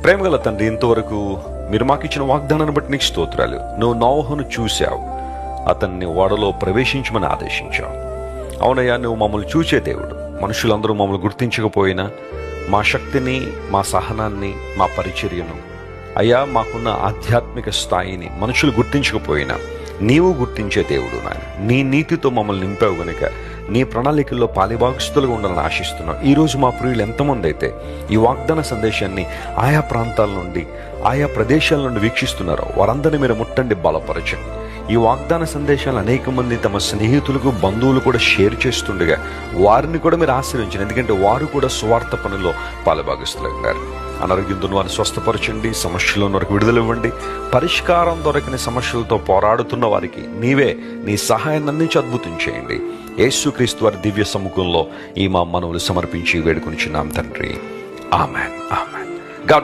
ప్రేమగల తండ్రి, ఇంతవరకు మీరు మాకు ఇచ్చిన వాగ్దానాన్ని బట్టి నీకు స్తోత్రాలు. నువ్వు నోవహును చూశావు, అతన్ని ఓడలో ప్రవేశించమని ఆదేశించావు. అవునయ్యా, నువ్వు మమ్మల్ని చూసే దేవుడు. మనుషులందరూ మమ్మల్ని గుర్తించకపోయినా మా శక్తిని, మా సహనాన్ని, మా పరిచర్యను, అయ్యా మాకున్న ఆధ్యాత్మిక స్థాయిని మనుషులు గుర్తించకపోయినా నీవు గుర్తించే దేవుడు. నాయన, నీ నీతితో మమ్మల్ని నింపావు గనుక నీ ప్రణాళికల్లో పాలిభాగస్తులుగా ఉండాలని ఆశిస్తున్నావు. ఈరోజు మా ప్రియులు ఎంతమంది అయితే ఈ వాగ్దాన సందేశాన్ని ఆయా ప్రాంతాల నుండి, ఆయా ప్రదేశాల నుండి వీక్షిస్తున్నారో వారందరినీ మీరు ముట్టండి, బలపరచండి. ఈ వాగ్దాన సందేశాలు అనేక మంది తమ స్నేహితులకు, బంధువులు కూడా షేర్ చేస్తుండగా వారిని కూడా మీరు ఆశీర్వించండి. ఎందుకంటే వారు కూడా సువార్త పనిలో పాలుభాగస్తులయ్యారు. అనారోగ్యంతో వారిని స్వస్థపరచండి, సమస్యల్లో వరకు విడుదల ఇవ్వండి. పరిష్కారం దొరకని సమస్యలతో పోరాడుతున్న వారికి నీవే నీ సహాయాన్ని అందించి అద్భుతం చేయండి. యేసుక్రీస్తు వారి దివ్య సముఖంలో ఈ మా మనవులు సమర్పించి వేడుకొనిచున్నాం తండ్రి. ఆమెన్.